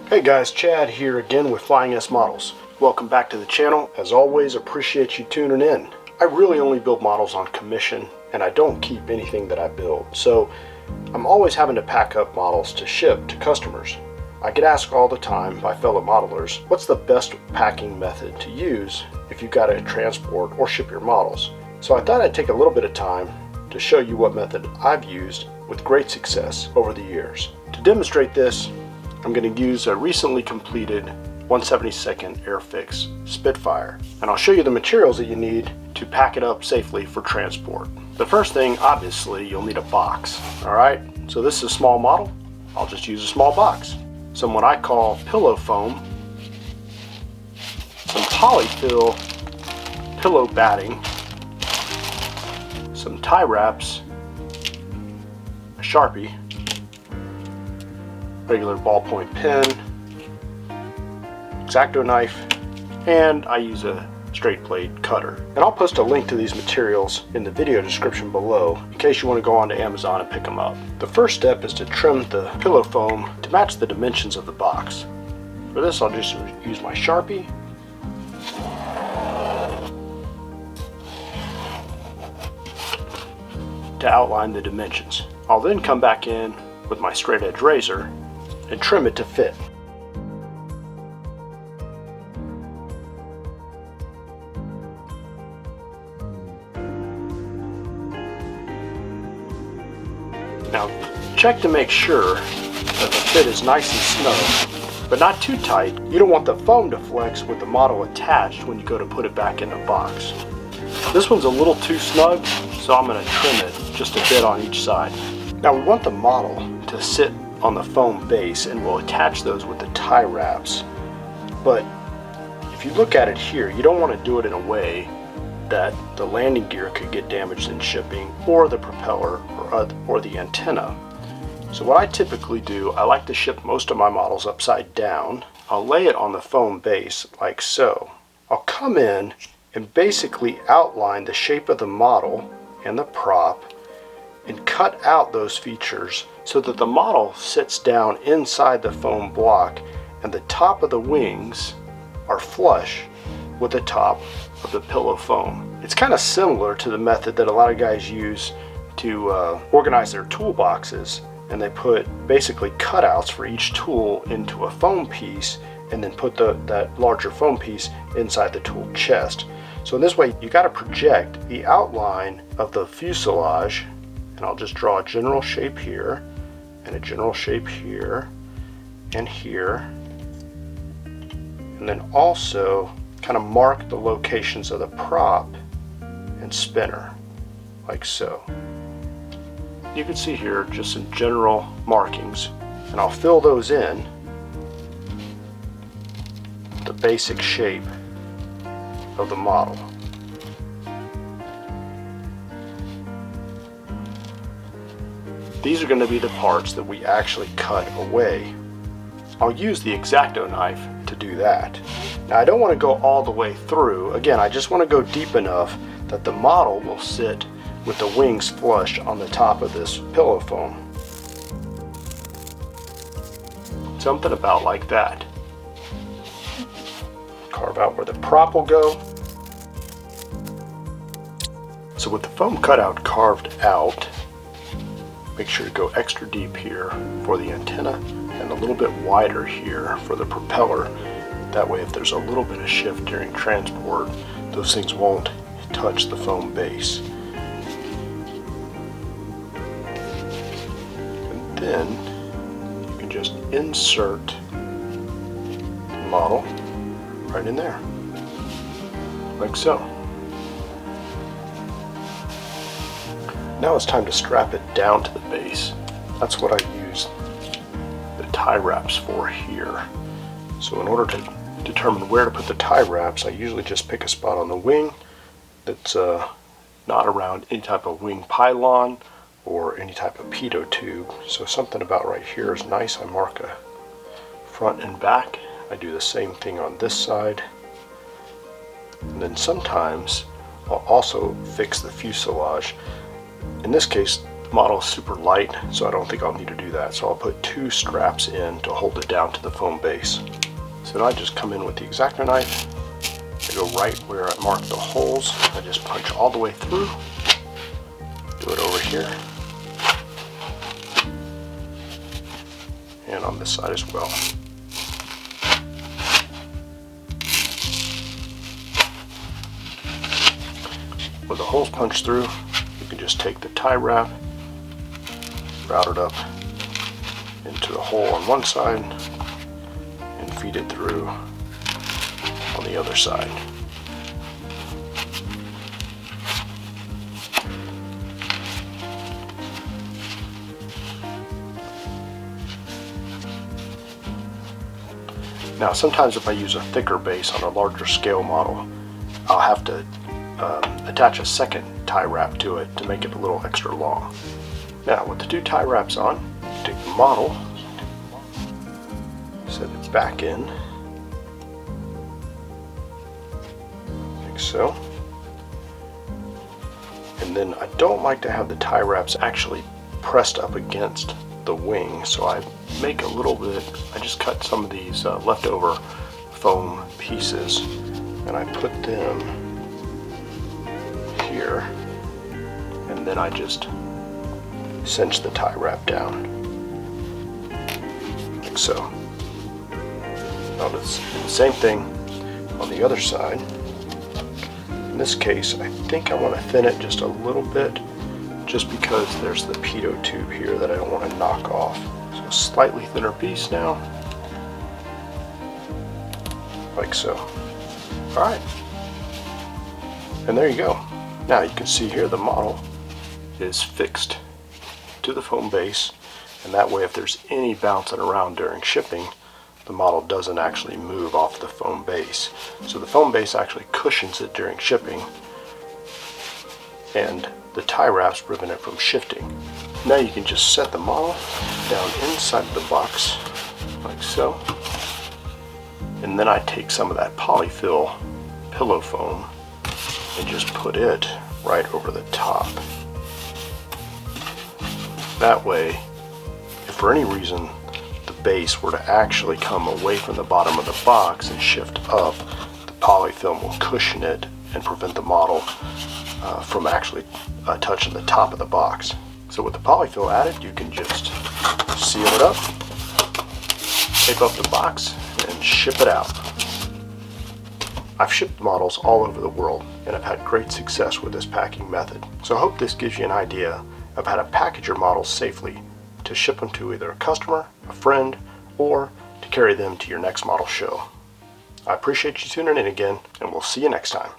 Hey guys, Chad here again with Flying S Models. Welcome back to the channel. As always, appreciate you tuning in. I really only build models on commission, and I don't keep anything that I build. So I'm always having to pack up models to ship to customers. I get asked all the time by fellow modelers, what's the best packing method to use if you've got to transport or ship your models? So I thought I'd take a little bit of time to show you what method I've used with great success over the years. To demonstrate this, I'm going to use a recently completed 1/72 Airfix Spitfire, and I'll show you the materials that you need to pack it up safely for transport. The first thing, obviously, you'll need a box. Alright, so this is a small model. I'll just use a small box. Some what I call pillow foam, some polyfill pillow batting, some tie wraps, a Sharpie, regular ballpoint pen, X-Acto knife, and I use a straight blade cutter. And I'll post a link to these materials in the video description below in case you want to go onto Amazon and pick them up. The first step is to trim the pillow foam to match the dimensions of the box. For this, I'll just use my Sharpie to outline the dimensions. I'll then come back in with my straight edge razor and trim it to fit. Now check to make sure that the fit is nice and snug, but not too tight. You don't want the foam to flex with the model attached when you go to put it back in the box. This one's a little too snug, so I'm going to trim it just a bit on each side. Now we want the model to sit on the foam base, and we'll attach those with the tie wraps. But if you look at it here, you don't want to do it in a way that the landing gear could get damaged in shipping, or the propeller, or the antenna. So what I typically do, I like to ship most of my models upside down. I'll lay it on the foam base like so. I'll come in and basically outline the shape of the model and the prop and cut out those features so that the model sits down inside the foam block and the top of the wings are flush with the top of the pillow foam. It's kind of similar to the method that a lot of guys use to organize their toolboxes, and they put basically cutouts for each tool into a foam piece and then put that larger foam piece inside the tool chest. So in this way, you got to project the outline of the fuselage, and I'll just draw a general shape here and a general shape here and here, and then also kind of mark the locations of the prop and spinner like so. You can see here just some general markings, and I'll fill those in the basic shape of the model. These are going to be the parts that we actually cut away. I'll use the X-Acto knife to do that. Now I don't want to go all the way through. Again, I just want to go deep enough that the model will sit with the wings flush on the top of this pillow foam. Something about like that. Carve out where the prop will go. So with the foam cutout carved out, make sure to go extra deep here for the antenna and a little bit wider here for the propeller. That way, if there's a little bit of shift during transport, those things won't touch the foam base. And then you can just insert the model right in there, like so. Now it's time to strap it down to the base. That's what I use the tie wraps for here. So in order to determine where to put the tie wraps, I usually just pick a spot on the wing that's not around any type of wing pylon or any type of pitot tube. So something about right here is nice. I mark a front and back. I do the same thing on this side. And then sometimes I'll also fix the fuselage. In this case, The model is super light, so I don't think I'll need to do that. So I'll put 2 straps in to hold it down to the foam base. So now I just come in with the X-Acto knife. I go right where I marked the holes. I just punch all the way through. Do it over here. And on this side as well. With the holes punched through, you can just take the tie wrap, route it up into the hole on one side, and feed it through on the other side. Now sometimes if I use a thicker base on a larger scale model, I'll have to attach a second tie wrap to it to make it a little extra long. Now with the 2 tie wraps on, you take the model, set it back in, like so. And then I don't like to have the tie wraps actually pressed up against the wing, so I make a little bit, I just cut some of these leftover foam pieces and I put them here, and then I just cinch the tie wrap down, like so. Now it's the same thing on the other side. In this case, I think I want to thin it just a little bit, just because there's the pitot tube here that I don't want to knock off. So a slightly thinner piece now, like so. Alright, and there you go. Now you can see here the model is fixed to the foam base, and that way if there's any bouncing around during shipping, the model doesn't actually move off the foam base. So the foam base actually cushions it during shipping, and the tie wraps prevent it from shifting. Now you can just set the model down inside the box, like so. And then I take some of that polyfill pillow foam and just put it right over the top. That way, if for any reason the base were to actually come away from the bottom of the box and shift up, the polyfilm will cushion it and prevent the model from actually touching the top of the box. So with the polyfill added, you can just seal it up, tape up the box, and ship it out. I've shipped models all over the world, and I've had great success with this packing method. So I hope this gives you an idea of how to package your models safely to ship them to either a customer, a friend, or to carry them to your next model show. I appreciate you tuning in again, and we'll see you next time.